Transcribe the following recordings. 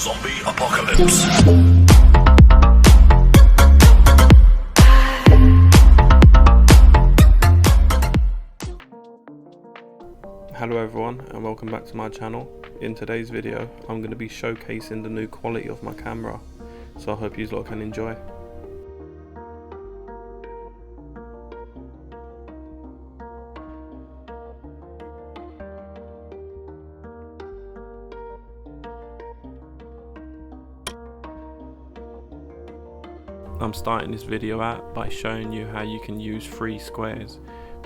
Zombie apocalypse. Hello everyone and welcome back to my channel. In today's video I'm going to be showcasing the new quality of my camera, so I hope you lot can enjoy. I'm starting this video out by showing you how you can use 3 squares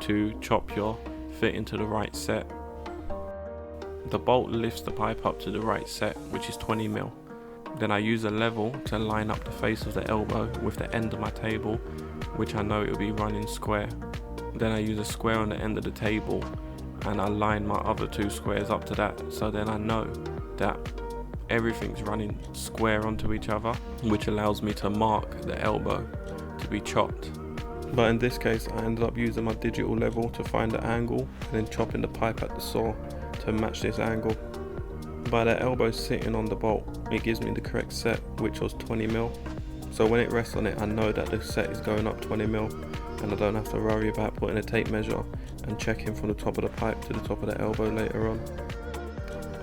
to chop your fit into the right set. The bolt lifts the pipe up to the right set, which is 20mm. Then I use a level to line up the face of the elbow with the end of my table, which I know it will be running square. Then I use a square on the end of the table and I line my other 2 squares up to that, so then I know that everything's running square onto each other, which allows me to mark the elbow to be chopped. But in this case I ended up using my digital level to find the angle and then chopping the pipe at the saw to match this angle. By the elbow sitting on the bolt, it gives me the correct set, which was 20mm. So when it rests on it, I know that the set is going up 20mm and I don't have to worry about putting a tape measure and checking from the top of the pipe to the top of the elbow later on.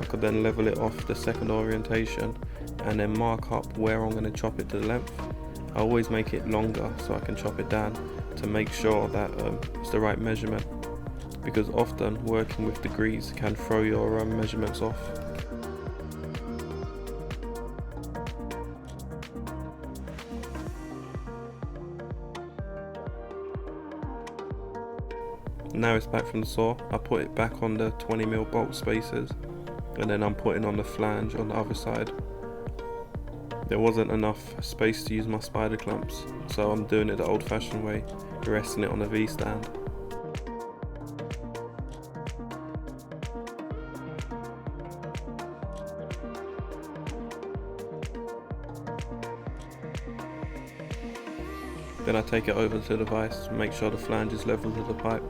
I could then level it off the second orientation and then mark up where I'm going to chop it to the length. I always make it longer so I can chop it down to make sure that it's the right measurement, because often working with degrees can throw your measurements off. Now it's back from the saw, I put it back on the 20mm bolt spacers and then I'm putting on the flange on the other side. There wasn't enough space to use my spider clamps, so I'm doing it the old fashioned way, resting it on a V-stand. Then I take it over to the vise, make sure the flange is level to the pipe.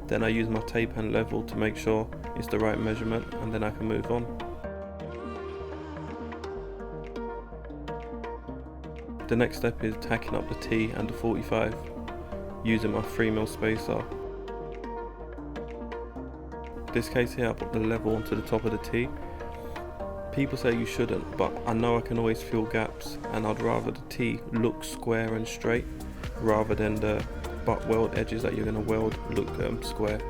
Then I use my tape and level to make sure it's the right measurement, and then I can move on. The next step is tacking up the T and the 45 using my 3mm spacer. In this case here I put the level onto the top of the T. People say you shouldn't, but I know I can always fill gaps, and I'd rather the T look square and straight rather than the butt weld edges that you're going to weld look square.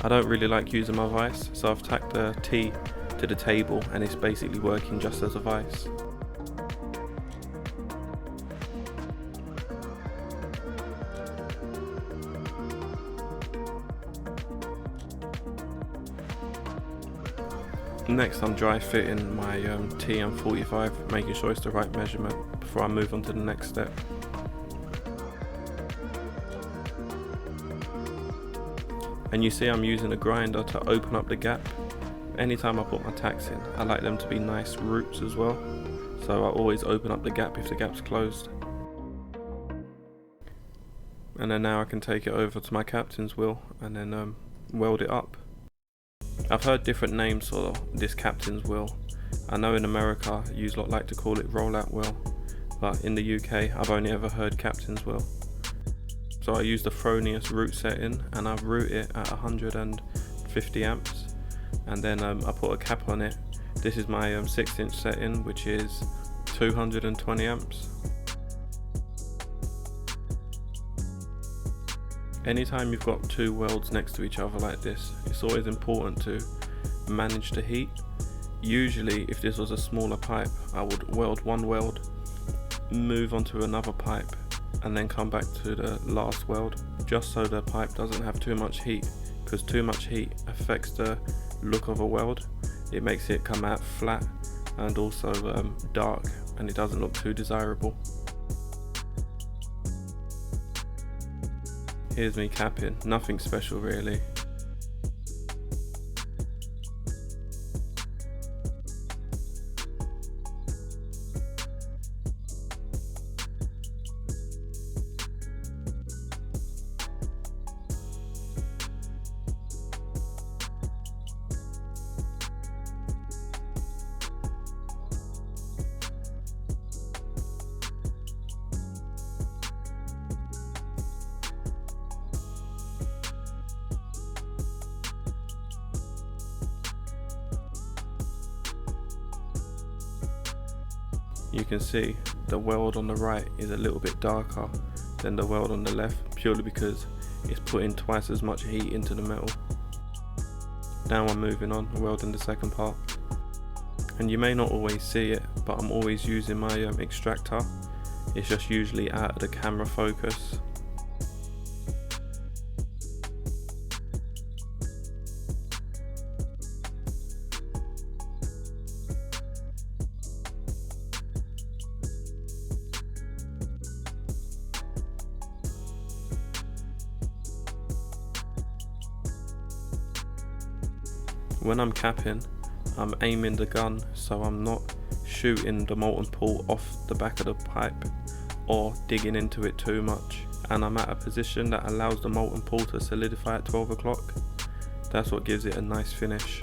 I don't really like using my vise, so I've tacked the T to the table and it's basically working just as a vise. Next I'm dry fitting my T and 45, making sure it's the right measurement before I move on to the next step. And you see I'm using a grinder to open up the gap. Anytime I put my tacks in, I like them to be nice roots as well, so I always open up the gap if the gap's closed. And then now I can take it over to my captain's wheel and then weld it up. I've heard different names for this captain's wheel. I know in America you lot like to call it rollout wheel, but in the UK I've only ever heard captain's wheel. So I use the Fronius root setting and I root it at 150 amps, and then I put a cap on it. This is my 6-inch setting, which is 220 amps. Anytime you've got 2 welds next to each other like this, it's always important to manage the heat. Usually if this was a smaller pipe, I would weld one weld, move onto another pipe and then come back to the last weld, just so the pipe doesn't have too much heat, because too much heat affects the look of a weld. It makes it come out flat and also dark, and it doesn't look too desirable. Here's me capping, nothing special really. You can see the weld on the right is a little bit darker than the weld on the left, purely because it's putting twice as much heat into the metal. Now I'm moving on, welding the second part. And you may not always see it, but I'm always using my extractor. It's just usually out of the camera focus. When I'm capping, I'm aiming the gun so I'm not shooting the molten pool off the back of the pipe or digging into it too much, and I'm at a position that allows the molten pool to solidify at 12 o'clock. That's what gives it a nice finish.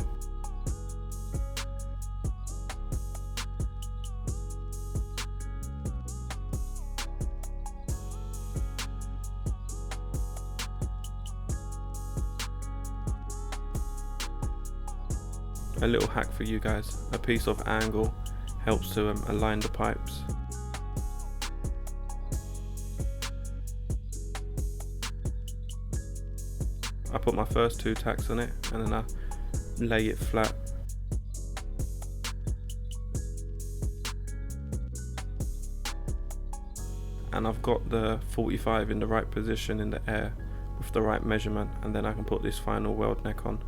A little hack for you guys, a piece of angle helps to align the pipes. I put my first 2 tacks on it and then I lay it flat. And I've got the 45 in the right position in the air with the right measurement, and then I can put this final weld neck on.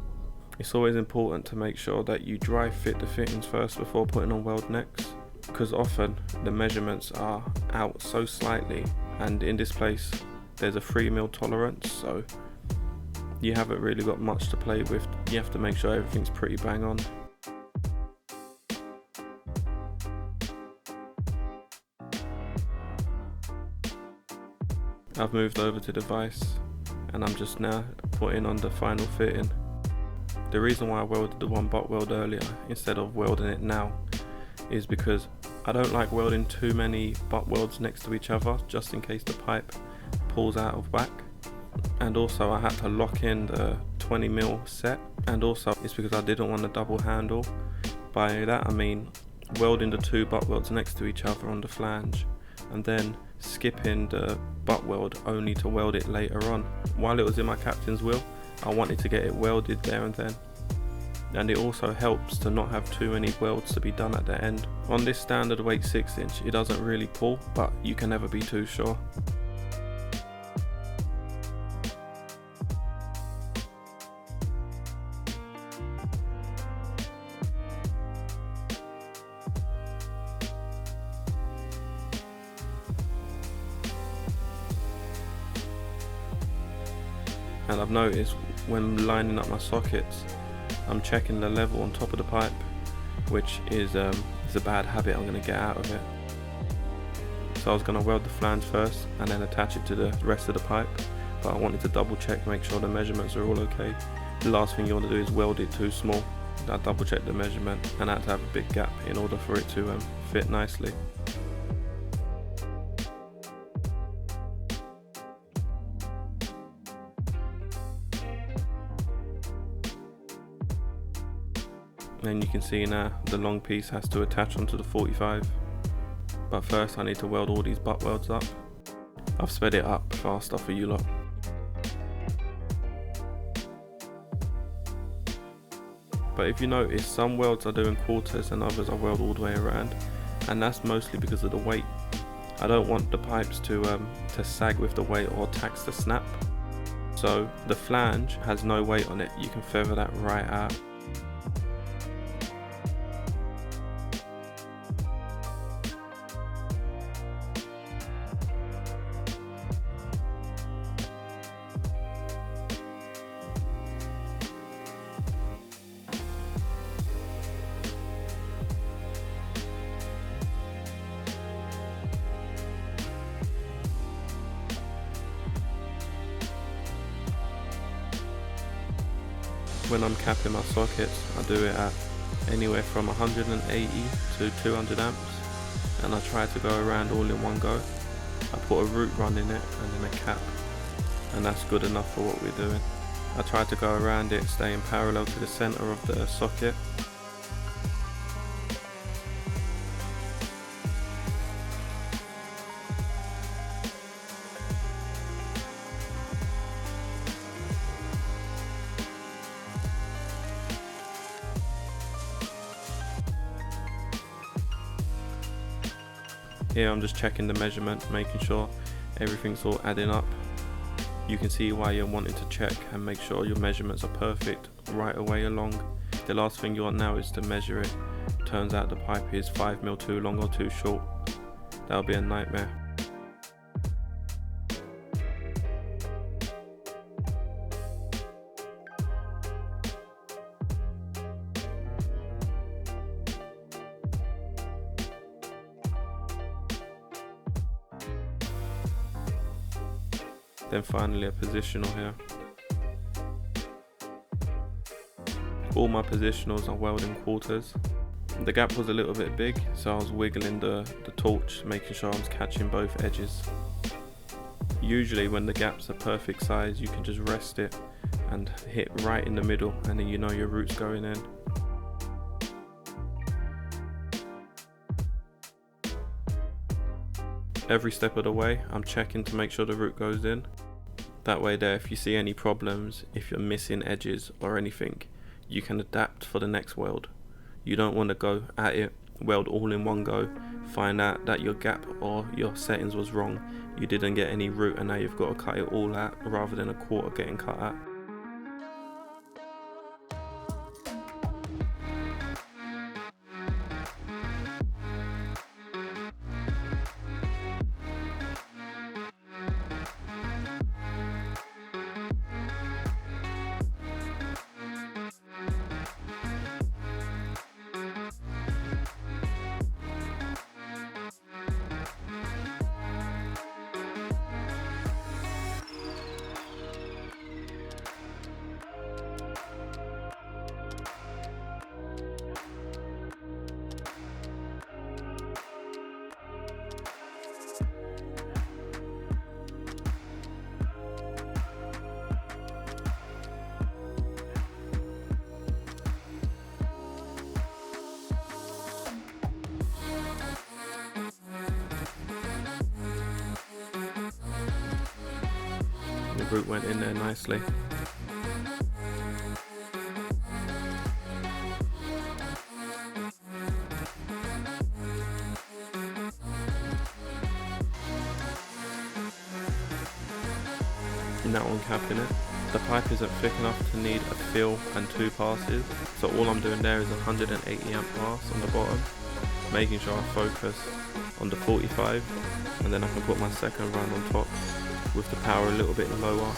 It's always important to make sure that you dry fit the fittings first before putting on weld necks, because often the measurements are out so slightly, and in this place there's a 3mm tolerance, so you haven't really got much to play with. You have to make sure everything's pretty bang on. I've moved over to the vise and I'm just now putting on the final fitting. The reason why I welded the one butt weld earlier instead of welding it now is because I don't like welding too many butt welds next to each other, just in case the pipe pulls out of whack. And also I had to lock in the 20mm set, and also it's because I didn't want a double handle. By that I mean welding the 2 butt welds next to each other on the flange and then skipping the butt weld only to weld it later on. While it was in my captain's wheel, I wanted to get it welded there and then. And it also helps to not have too many welds to be done at the end. On this standard weight 6-inch, it doesn't really pull, but you can never be too sure. And I've noticed when lining up my sockets, I'm checking the level on top of the pipe, which is a bad habit I'm going to get out of it. So I was going to weld the flange first and then attach it to the rest of the pipe, but I wanted to double check, make sure the measurements are all okay. The last thing you want to do is weld it too small. I double checked the measurement and I had to have a big gap in order for it to fit nicely. And you can see now the long piece has to attach onto the 45. But first I need to weld all these butt welds up. I've sped it up faster for you lot. But if you notice, some welds are doing quarters and others I weld all the way around, and that's mostly because of the weight. I don't want the pipes to sag with the weight or tacks to snap. So the flange has no weight on it, you can feather that right out. When I'm capping my sockets, I do it at anywhere from 180 to 200 amps, and I try to go around all in one go. I put a root run in it and then a cap, and that's good enough for what we're doing. I try to go around it staying parallel to the center of the socket. Here I'm just checking the measurement, making sure everything's all adding up. You can see why you're wanting to check and make sure your measurements are perfect right away along. The last thing you want now is to measure it. Turns out the pipe is 5mm too long or too short. That'll be a nightmare. Then finally a positional here. All my positionals are welding quarters. The gap was a little bit big, so I was wiggling the torch, making sure I was catching both edges. Usually when the gaps are perfect size, you can just rest it and hit right in the middle, and then you know your route's going in. Every step of the way, I'm checking to make sure the route goes in. That way there, if you see any problems, if you're missing edges or anything, you can adapt for the next weld. You don't want to go at it, weld all in one go, find out that your gap or your settings was wrong, you didn't get any route, and now you've got to cut it all out rather than a quarter getting cut out. The route went in there nicely. Now I'm capping it. The pipe isn't thick enough to need a fill and 2 passes, so all I'm doing there is 180 amp pass on the bottom, making sure I focus on the 45, and then I can put my second run on top with the power a little bit lower.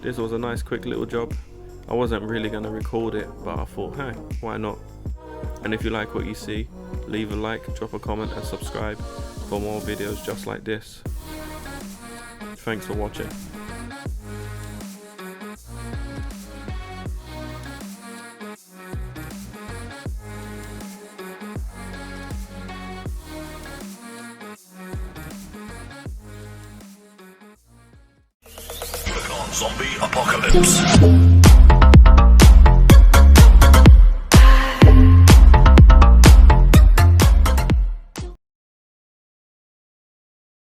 This was a nice quick little job. I wasn't really going to record it, but I thought, hey, why not? And if you like what you see, leave a like, drop a comment and subscribe for more videos just like this. Thanks for watching. Zombie apocalypse.